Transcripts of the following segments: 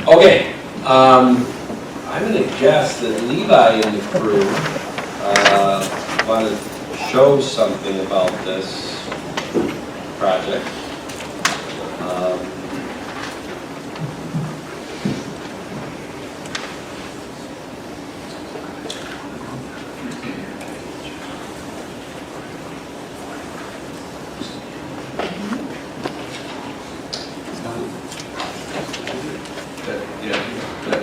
Okay, I'm going to guess that Levi and the crew want to show something about this project.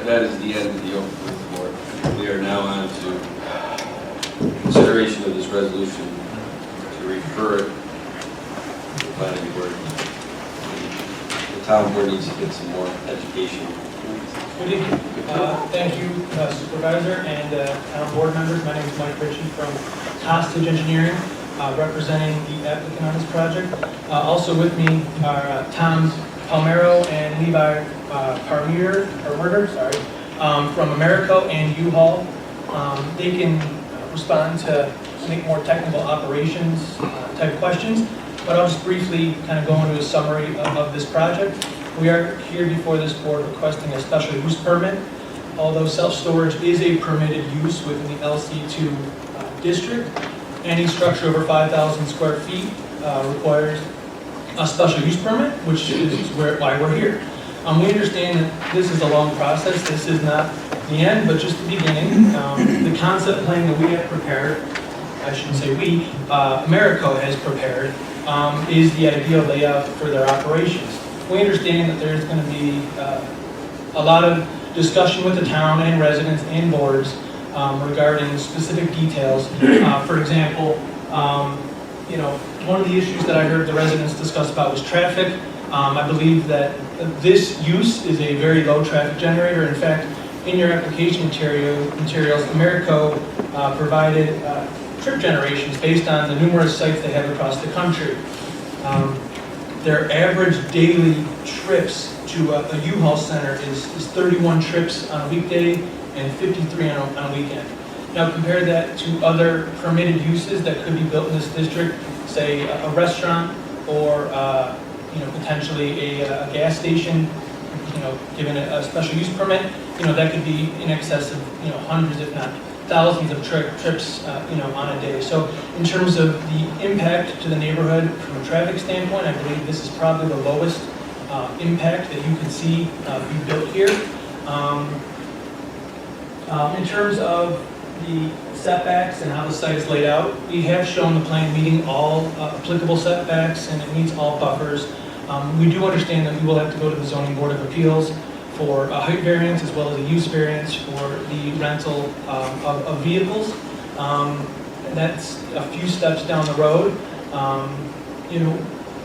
That is the end of the open report. We are now on to consideration of this resolution to refer it to the planning board. The town board needs to get some more education. Good evening. Thank you, Supervisor and town board members. My name is Mike Ritchie from Hostage Engineering, representing the applicant on this project. Also with me are Tom Palmero and Levi Parmere, from Americo and U-Haul. They can respond to make more technical operations type questions, but I'll just briefly kind of go into a summary of this project. We are here before this board requesting a special use permit. Although self-storage is a permitted use within the LC2 district, any structure over 5,000 square feet requires a special use permit, which is why we're here. We understand that this is a long process. This is not the end, but just the beginning. The concept plan that we have prepared, I shouldn't say we, Americo has prepared, is the ideal layout for their operations. We understand that there's going to be a lot of discussion with the town and residents and boards regarding specific details. For example, one of the issues that I heard the residents discuss about was traffic. I believe that this use is a very low traffic generator. In fact, in your application materials, Americo provided trip generations based on the numerous sites they have across the country. Their average daily trips to a U-Haul center is 31 trips on a weekday and 53 on a weekend. Now compare that to other permitted uses that could be built in this district, say a restaurant or potentially a gas station, given a special use permit, that could be in excess of hundreds, if not thousands of trips, on a day. So in terms of the impact to the neighborhood from a traffic standpoint, I believe this is probably the lowest impact that you can see be built here. In terms of the setbacks and how the site is laid out, we have shown the plan meeting all applicable setbacks and it meets all buffers. We do understand that we will have to go to the Zoning Board of Appeals for a height variance as well as a use variance for the rental of vehicles. That's a few steps down the road.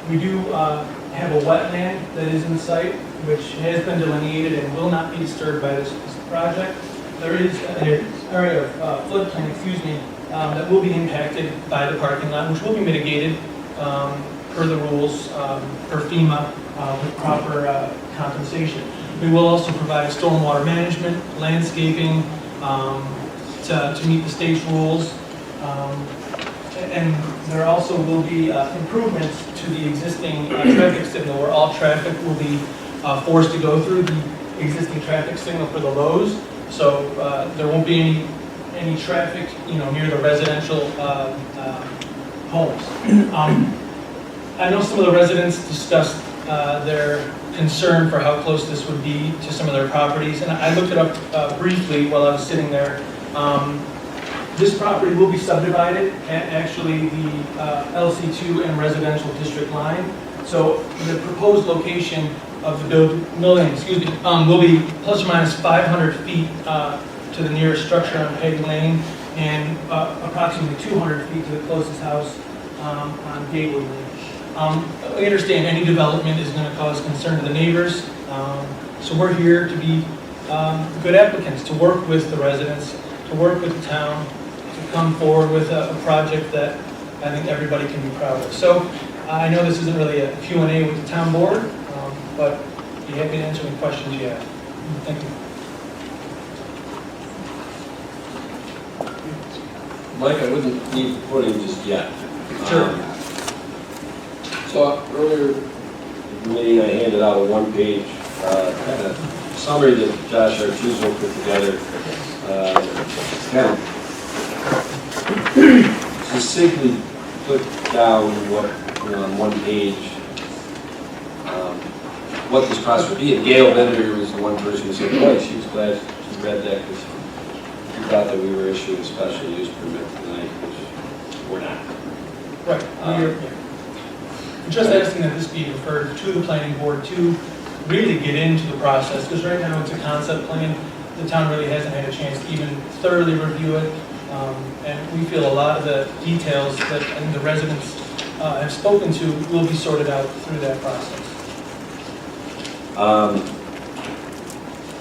We do have a wetland that is in the site, which has been delineated and will not be disturbed by this project. There is an area of floodplain, that will be impacted by the parking lot, which will be mitigated per the rules, per FEMA, with proper compensation. We will also provide stormwater management, landscaping to meet the state's rules. And there also will be improvements to the existing traffic signal where all traffic will be forced to go through the existing traffic signal for the Lowe's. So there won't be any traffic, near the residential homes. I know some of the residents discussed their concern for how close this would be to some of their properties, and I looked it up briefly while I was sitting there. This property will be subdivided at actually the LC2 and residential district line. So the proposed location of the building, will be plus or minus 500 feet to the nearest structure on Peggy Lane and approximately 200 feet to the closest house on Gateway Lane. We understand any development is going to cause concern to the neighbors, so we're here to be good applicants, to work with the residents, to work with the town, to come forward with a project that I think everybody can be proud of. So I know this isn't really a Q&A with the town board, but be happy to answer any questions you have. Thank you. Mike, I wouldn't need putting just yet. Sure. So earlier in the meeting, I handed out a one-page kind of summary that Josh Artuso put together, kind of succinctly put down what, on one page, what this process would be. And Gail Bender was the one person who said, boy, she was glad she read that because she thought that we were issuing a special use permit tonight, which we're not. Right. We're just asking that this be referred to the planning board to really get into the process, because right now it's a concept plan. The town really hasn't had a chance to even thoroughly review it. And we feel a lot of the details that I think the residents have spoken to will be sorted out through that process.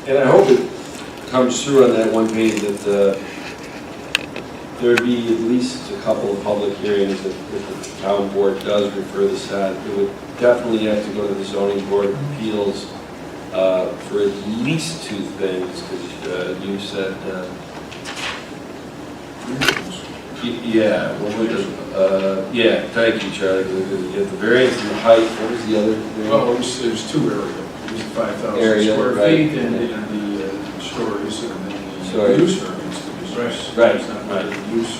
And I hope it comes through on that one page that there would be at least a couple of public hearings if the town board does refer this on. It would definitely have to go to the zoning board of appeals for at least two things, because you said, yeah, what was it? Yeah, thank you, Charlie. The variance in the height, what was the other thing? Oh, it was two areas. It was 5,000 Area, square right. feet and the stories and then the Stories. use variance. Right, It's not right. the use.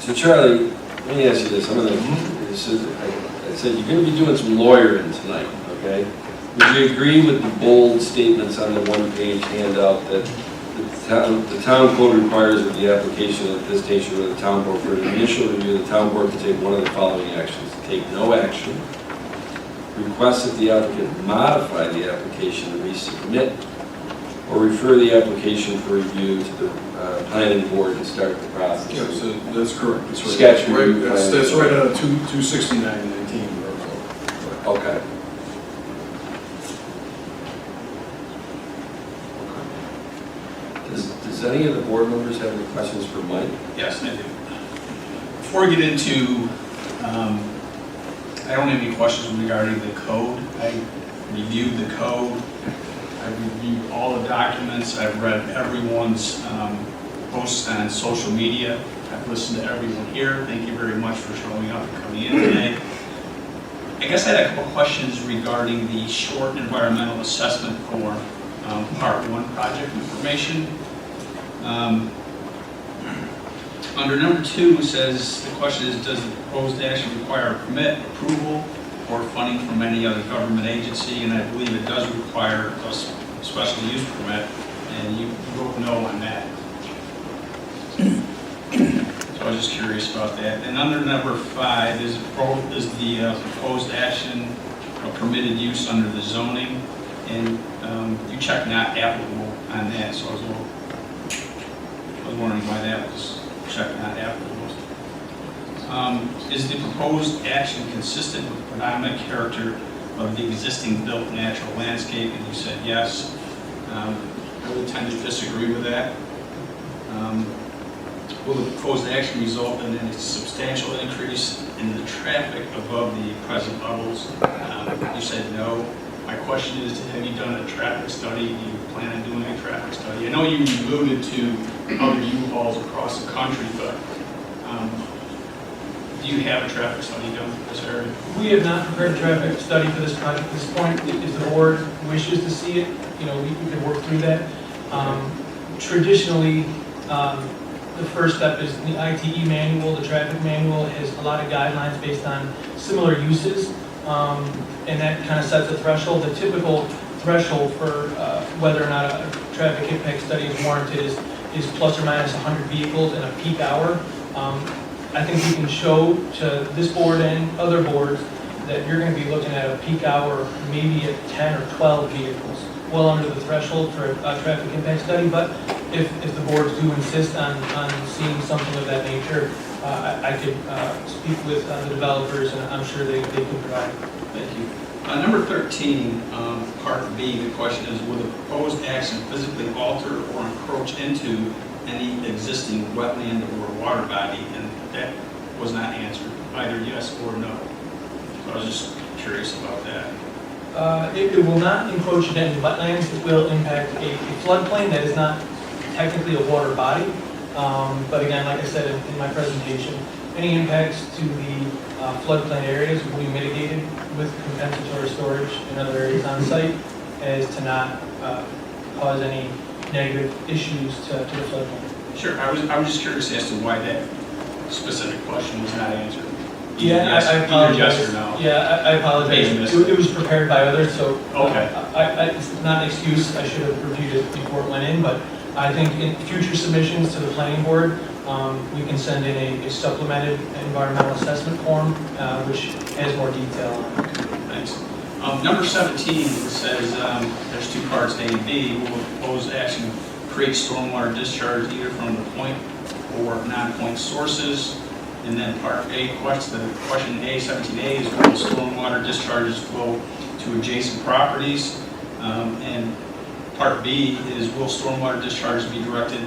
So Charlie, let me ask you this. I said you're going to be doing some lawyering tonight, okay? Would you agree with the bold statements on the one-page handout that the town code requires that the application of this station with the town board for an initial review, the town board to take one of the following actions: take no action, request that the applicant modify the application and resubmit, or refer the application for review to the planning board and start the process? Yeah, so that's correct. That's right. Sketch review That's plan. right out of 26919. Okay. Does any of the board members have any questions for Mike? Yes, I do. Before we get into, I don't have any questions regarding the code. I reviewed the code. I reviewed all the documents. I've read everyone's posts on social media. I've listened to everyone here. Thank you very much for showing up and coming in today. I guess I had a couple questions regarding the short environmental assessment for Part 1 project information. Under number 2, it says, the question is, does the proposed action require a permit, approval, or funding from any other government agency? And I believe it does require a special use permit, and you wrote no on that. So I was just curious about that. And under number 5, is the proposed action a permitted use under the zoning? And you checked not applicable on that, so I was wondering why that was checked not applicable. Is the proposed action consistent with the predominant character of the existing built natural landscape? And you said yes. I would tend to disagree with that. Will the proposed action result in a substantial increase in the traffic above the present levels? You said no. My question is, have you done a traffic study? Do you plan on doing a traffic study? I know you alluded to other U-Hauls across the country, but do you have a traffic study done for this area? We have not prepared a traffic study for this project at this point. If the board wishes to see it, we can work through that. Traditionally, the first step is the ITE manual. The traffic manual has a lot of guidelines based on similar uses, and that kind of sets a threshold. The typical threshold for whether or not a traffic impact study is warranted is plus or minus 100 vehicles in a peak hour. I think we can show to this board and other boards that you're going to be looking at a peak hour maybe at 10 or 12 vehicles, well under the threshold for a traffic impact study. But if the boards do insist on seeing something of that nature, I could speak with the developers, and I'm sure they could provide. Thank you. Number 13, part B, the question is, will the proposed action physically alter or encroach into any existing wetland or water body? And that was not answered, either yes or no. So I was just curious about that. It will not encroach into any wetlands. It will impact a floodplain that is not technically a water body. But again, like I said in my presentation, any impacts to the floodplain areas will be mitigated with compensatory storage in other areas on site, as to not cause any negative issues to the floodplain. Sure, I was just curious as to why that specific question was not answered. Yeah, Yes, I apologize. Either yes or no. Yeah, I apologize. Maybe missed It was prepared by others, so Okay. it's not an excuse. I should have reviewed it before it went in, but I think in future submissions to the planning board, we can send in a supplemented environmental assessment form, which has more detail on it. Thanks. Number 17 says there's two parts, A and B. Will the proposed action create stormwater discharge either from the point or non-point sources? And then part A, question A, 17A is will stormwater discharges flow to adjacent properties? And part B is will stormwater discharges be directed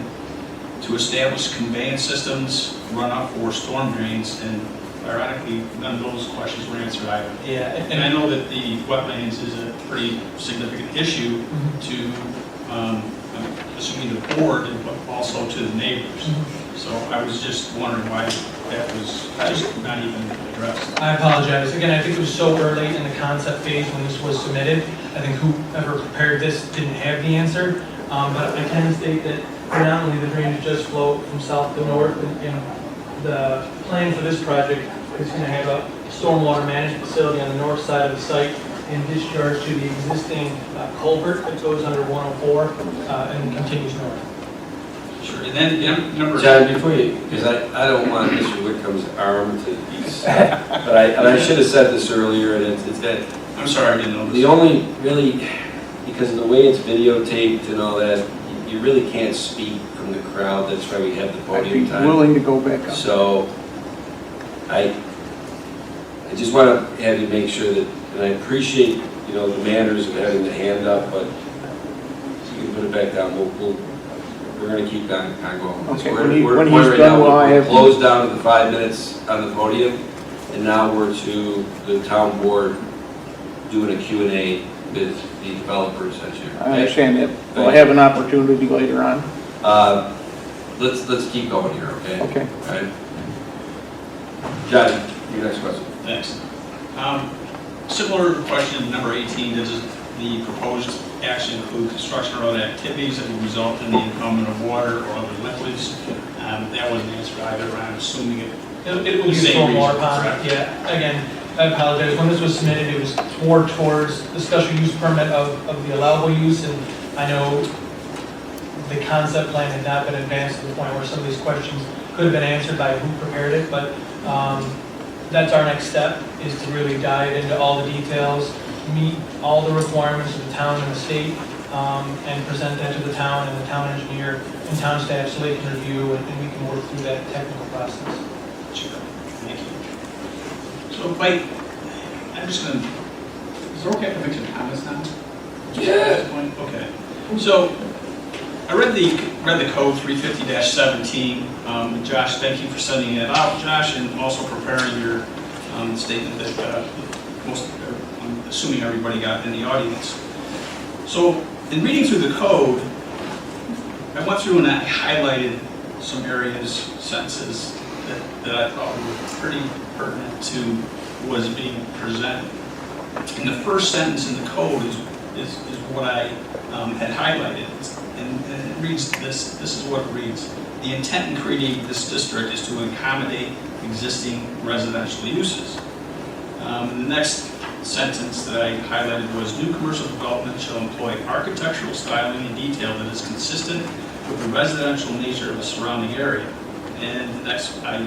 to establish conveyance systems, runoff, or storm drains? And ironically, none of those questions were answered either. Yeah, And I know that the wetlands is a pretty significant issue to, assuming the board, but also to the neighbors. So I was just wondering why that was just not even addressed. I apologize. Again, I think it was so early in the concept phase when this was submitted. I think whoever prepared this didn't have the answer. But I can state that predominantly the drainage does flow from south to north, and the plan for this project is going to have a stormwater management facility on the north side of the site and discharge to the existing culvert that goes under 104 and continues north. Sure, and then number... John, before you, because I don't want Mr. Whitcomb's arm to be set, but I should have said this earlier, and it's that I'm sorry, I didn't know this. the only really, because of the way it's videotaped and all that, you really can't speak from the crowd. That's why we have the I'd podium be time. willing to go back up. So I just want to have you make sure that, and I appreciate, the manners of having the hand up, but you can put it back down. We're going to keep on going. Okay, We're when he's right done, now, will I we're have... closed down to the 5 minutes on the podium, and now we're to the town board doing a Q&A with the developers that's here. I understand that. We'll have an opportunity later on. Let's keep going here, okay? Okay. All right. John, your next question. Thanks. Similar question, number 18, does the proposed action include construction or other activities that will result in the impoundment of water or other liquids? That wasn't answered either, but I'm assuming it It will be a Same stormwater reason, pond. correct. Yeah, again, I apologize. When this was submitted, it was more towards the special use permit of the allowable use, and I know the concept plan had not been advanced to the point where some of these questions could have been answered by who prepared it, but that's our next step, is to really dive into all the details, meet all the requirements of the town and the state, and present that to the town and the town engineer and town staff so they can review and we can work through that technical process. Sure. Thank you. So, Mike, I'm just going to, is it okay if I make some comments now? Yeah. At this point? Okay. So, I read the code 350-17. Josh, thank you for sending it out, Josh, and also preparing your statement that I'm assuming everybody got in the audience. So, in reading through the code, I went through and I highlighted some areas, sentences that I thought were pretty pertinent to what was being presented. And the first sentence in the code is what I had highlighted. And it reads this is what it reads. The intent in creating this district is to accommodate existing residential uses. The next sentence that I highlighted was new commercial development shall employ architectural styling and detail that is consistent with the residential nature of the surrounding area. And the next I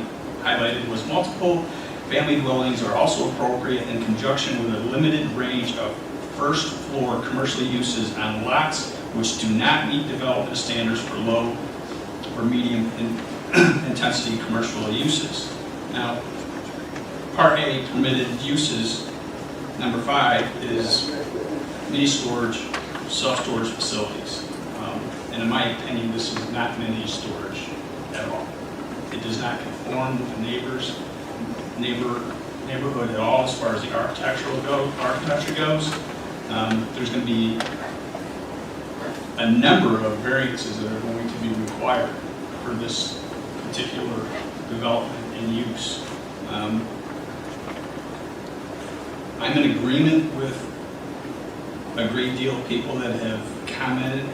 highlighted was multiple family dwellings are also appropriate in conjunction with a limited range of first floor commercial uses on lots which do not meet development standards for low or medium intensity commercial uses. Now, Part A, permitted uses, number 5 is mini storage, self-storage facilities. And in my opinion, this is not mini storage at all. It does not conform with the neighborhood at all as far as the architecture goes. There's going to be a number of variances that are going to be required for this particular development and use. I'm in agreement with a great deal of people that have commented,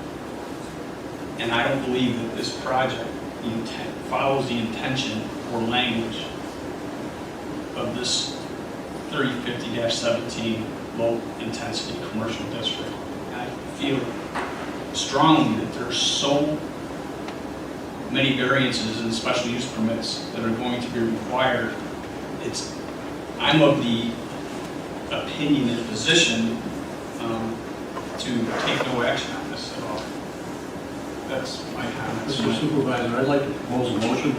and I don't believe that this project follows the intention or language of this 3050-17 low-intensity commercial district. And I feel strongly that there's so many variances and special use permits that are going to be required. I'm of the opinion and position to take no action on this at all. That's my comments. Mr. Supervisor, I'd like to propose a motion.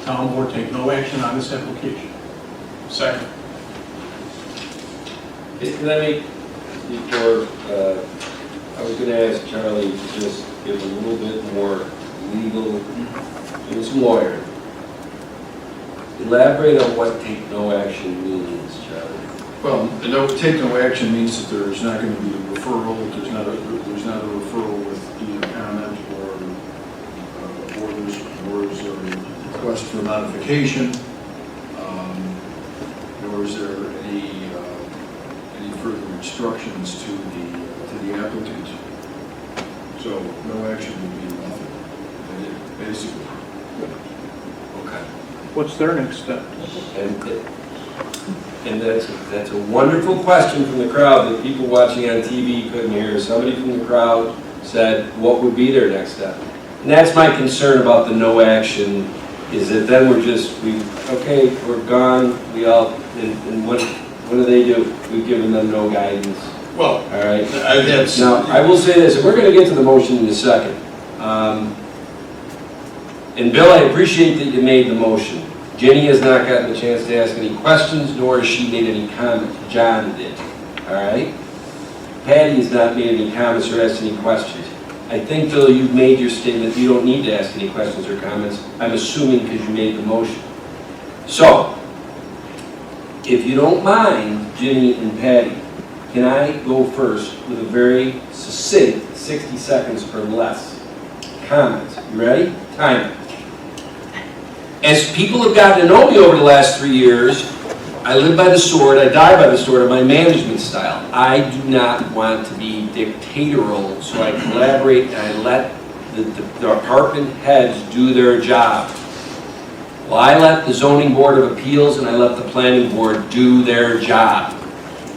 Town board take no action on this application. Second. Can I make, before, I was gonna ask Charlie to just give a little bit more legal, he was a lawyer. Elaborate on what take no action means, Charlie. Well, take no action means that there's not going to be a referral, there's not a referral with either comment or there's a request for modification, nor is there any further instructions to the applicant. So no action would be nothing, basically. Okay. What's their next step? And that's a wonderful question from the crowd that people watching on TV couldn't hear. Somebody from the crowd said, what would be their next step? And that's my concern about the no action, is that then okay, we're gone, and what do they do? We've given them no guidance. Well, All right. that's... Now, I will say this, and we're going to get to the motion in a second. And Bill, I appreciate that you made the motion. Jenny has not gotten a chance to ask any questions, nor has she made any comments. John did, all right? Patty has not made any comments or asked any questions. I think, Bill, you've made your statement. You don't need to ask any questions or comments. I'm assuming because you made the motion. So, if you don't mind, Jenny and Patty, can I go first with a very succinct, 60 seconds or less, comment? You ready? Time it. As people have gotten to know me over the last 3 years, I live by the sword, I die by the sword of my management style. I do not want to be dictatorial, so I collaborate and I let the department heads do their job. Well, I let the Zoning Board of Appeals and I let the Planning Board do their job.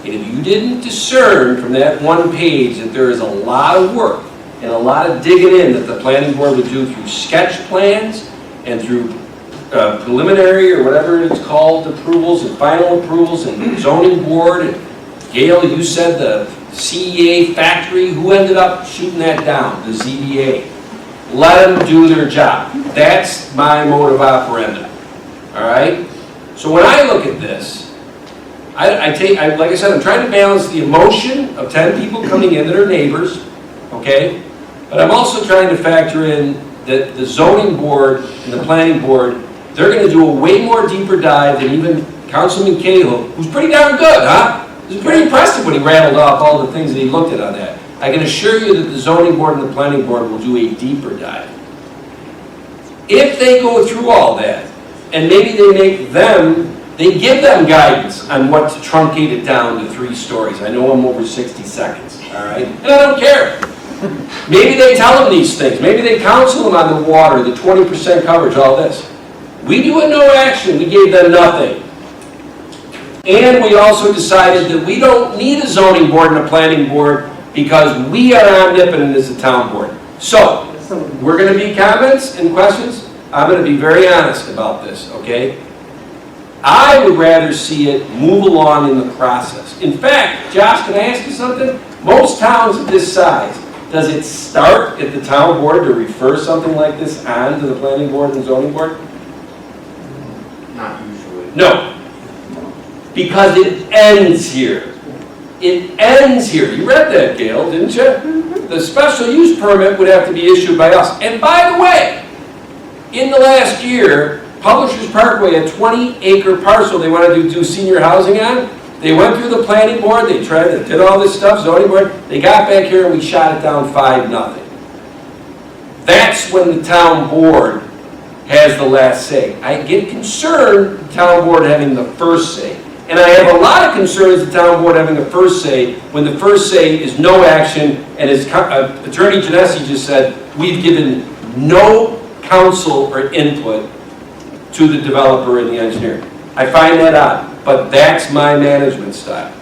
And if you didn't discern from that one page that there is a lot of work and a lot of digging in that the Planning Board would do through sketch plans and through preliminary or whatever it's called, approvals and final approvals and zoning board. And Gail, you said the CEA factory, who ended up shooting that down? The ZBA. Let them do their job. That's my modus operandi. All right? So when I look at this, like I said, I'm trying to balance the emotion of 10 people coming in that are neighbors, okay? But I'm also trying to factor in that the zoning board and the planning board, they're going to do a way more deeper dive than even Councilman Cahill, who's pretty darn good, huh? It was pretty impressive when he rattled off all the things that he looked at on that. I can assure you that the zoning board and the planning board will do a deeper dive. If they go through all that, and maybe they give them guidance on what to truncate it down to 3 stories. I know I'm over 60 seconds, all right? And I don't care. Maybe they tell them these things. Maybe they counsel them on the water, the 20% coverage, all this. We do a no action. We gave them nothing. And we also decided that we don't need a zoning board and a planning board because we are omnipotent as a town board. So, we're going to be comments and questions. I'm going to be very honest about this, okay? I would rather see it move along in the process. In fact, Josh, can I ask you something? Most towns of this size, does it start at the town board to refer something like this on to the planning board and zoning board? Not usually. No. Because it ends here. It ends here. You read that, Gail, didn't you? The special use permit would have to be issued by us. And by the way, in the last year, Publishers Parkway, a 20-acre parcel they wanted to do senior housing on, they went through the planning board, they did all this stuff, zoning board, they got back here and we shot it down 5-0. That's when the town board has the last say. I get concerned the town board having the first say. And I have a lot of concerns the town board having the first say when the first say is no action, and as Attorney Genesi just said, we've given no counsel or input to the developer and the engineer. I find that odd, but that's my management style.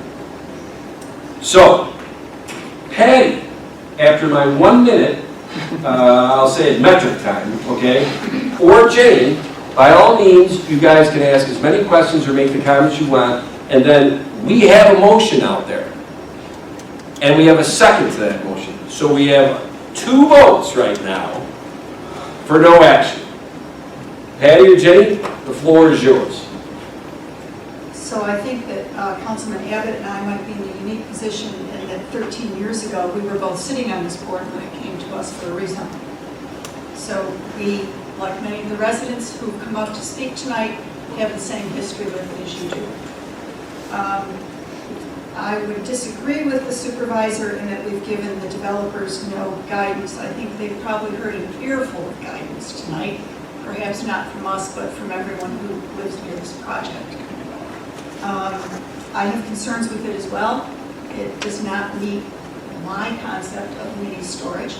So, Patty, after my 1 minute, I'll say it metric time, okay? Or Jane, by all means, you guys can ask as many questions or make the comments you want, and then we have a motion out there. And we have a second to that motion. So we have 2 votes right now for no action. Patty or Jane, the floor is yours. So I think that Councilman Abbott and I might be in a unique position in that 13 years ago, we were both sitting on this board when it came to us for a reason. So we, like many of the residents who've come up to speak tonight, have the same history with it as you do. I would disagree with the supervisor in that we've given the developers no guidance. I think they've probably heard an earful of guidance tonight, perhaps not from us, but from everyone who lives near this project. I have concerns with it as well. It does not meet my concept of mini storage.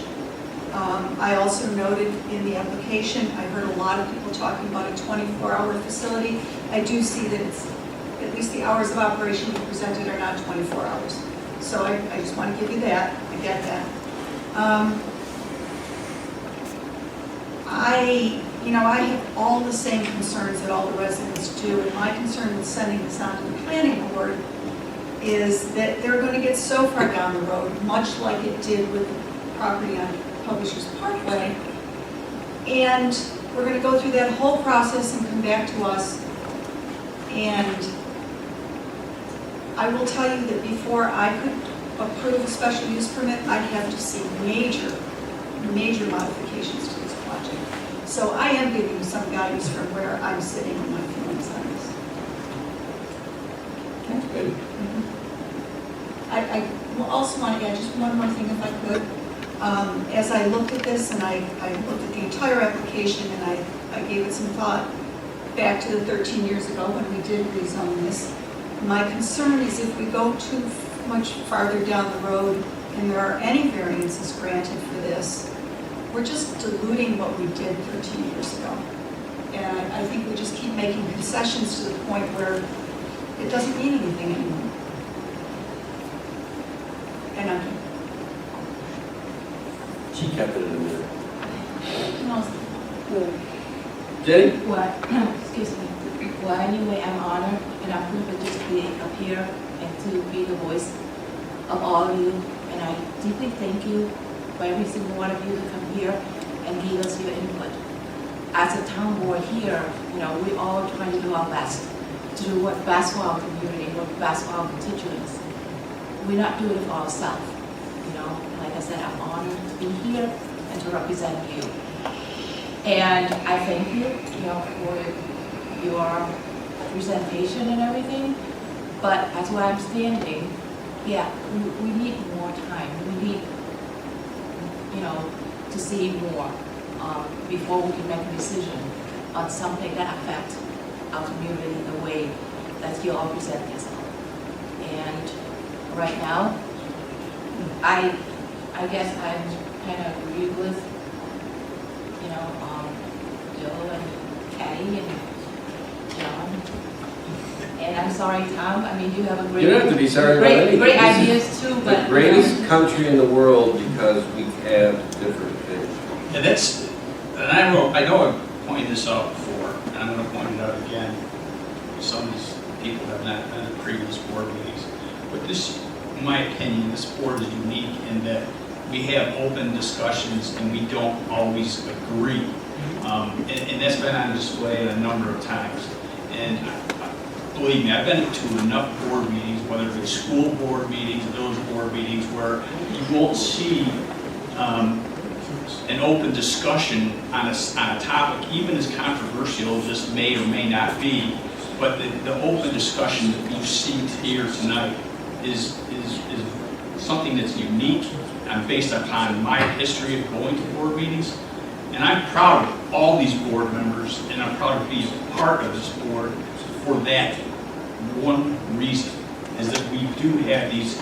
I also noted in the application, I heard a lot of people talking about a 24-hour facility. I do see that it's, at least the hours of operation you presented are not 24 hours. So I just want to give you that. I get that. I have all the same concerns that all the residents do, and my concern with sending this on to the planning board is that they're going to get so far down the road, much like it did with the property on Publishers Parkway, and we're going to go through that whole process and come back to us. And I will tell you that before I could approve a special use permit, I'd have to see major modifications to this project. So I am giving you some guidance from where I'm sitting and my feelings on this. Okay. I also want to add just one more thing if I could. As I looked at this and I looked at the entire application and I gave it some thought back to the 13 years ago when we did rezone this, my concern is if we go too much farther down the road and there are any variances granted for this, we're just diluting what we did 13 years ago. And I think we just keep making concessions to the point where it doesn't mean anything anymore. And I'm She kept it in there. no, Jenny? Well, excuse me. Well, anyway, I'm honored and I'm privileged to be up here and to be the voice of all of you. And I deeply thank you for every single one of you to come here and give us your input. As a town board here, we all trying to do our best to do what's best for our community, what's best for our constituents. We're not doing it for ourselves. Like I said, I'm honored to be here and to represent you. And I thank you, for your presentation and everything. But as where I'm standing, yeah, we need more time. We need, to see more before we can make a decision on something that affects our community the way that you all present yourself. And right now, I guess I'm kind of agree with, Joe and Patty and John. And I'm sorry, Tom. I mean, you have a great, You don't have to be sorry about anything. great This is ideas too, but the greatest country in the world because we have different things. And I know I pointed this out before, and I'm going to point it out again. Some of these people have not been at previous board meetings. But this, in my opinion, this board is unique in that we have open discussions and we don't always agree. And that's been on display a number of times. And believe me, I've been to enough board meetings, whether it's school board meetings, village board meetings, where you won't see an open discussion on a topic, even as controversial as this may or may not be. But the open discussion that you see here tonight is something that's unique and based upon my history of going to board meetings. And I'm proud of all these board members, and I'm proud to be a part of this board for that one reason, is that we do have these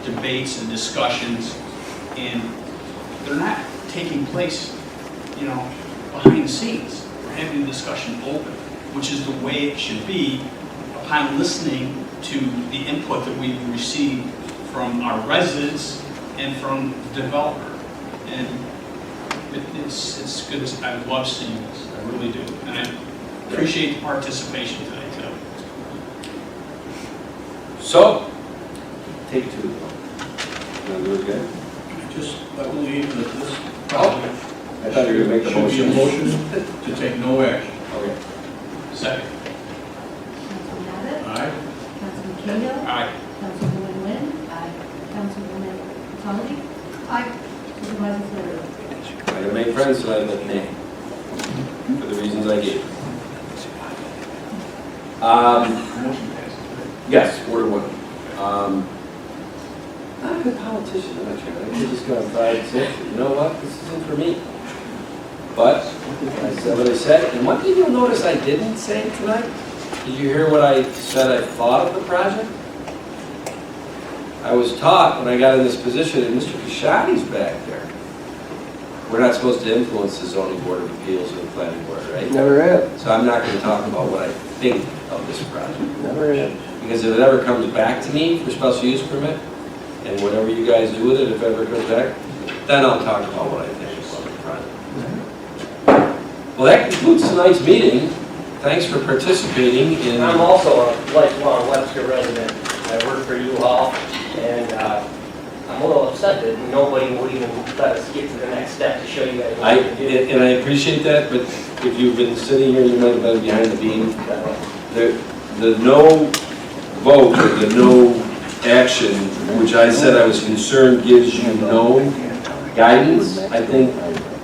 debates and discussions, and they're not taking place, you know, behind the scenes. We're having the discussion open, which is the way it should be upon listening to the input that we've received from our residents and from the developer. And it's good. I love seeing this. I really do. And I appreciate the participation today, too. So, take two. Want to do it again? I believe that this project I thought you were going to make the should be a motion. motion to take no action. Okay. Second. Councilman Abbott? Aye? Councilman Cahill? Aye. Councilwoman Wynn? Aye. Councilwoman Tomlin? I, Supervisor Serrano? I gotta make friends tonight with the name, for the reasons I gave. Motion passes. Yes, 4-1. I'm a good politician, I'm not sure. I could just go on 5-6. You know what? This isn't for me. But I said what I said. And one thing you'll notice I didn't say tonight, did you hear what I said I thought of the project? I was taught when I got in this position, and Mr. Kashadi's back there. We're not supposed to influence the zoning board of appeals or the planning board, right? Never have, So I'm not going to talk about what I think of this project. never have. Because if it ever comes back to me for special use permit, and whatever you guys do with it, if it ever comes back, then I'll talk about what I think about the project. Well, that concludes tonight's meeting. Thanks for participating in... I'm also a lifelong Webster resident. I work for U-Haul, and I'm a little upset that nobody would even let us get to the next step to show you guys what we can do. And I appreciate that, but if you've been sitting here, you might have been behind the beam. The no vote, or the no action, which I said I was concerned gives you no guidance. I think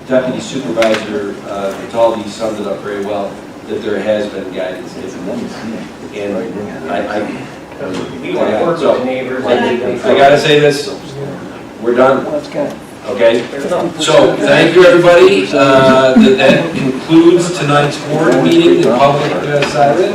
Deputy Supervisor Cataldi summed it up very well, that there has been guidance given. And We want to work with the neighbors. I gotta say this, we're done, Let's go. okay? So, thank you, everybody. That concludes tonight's board meeting, the public side of it.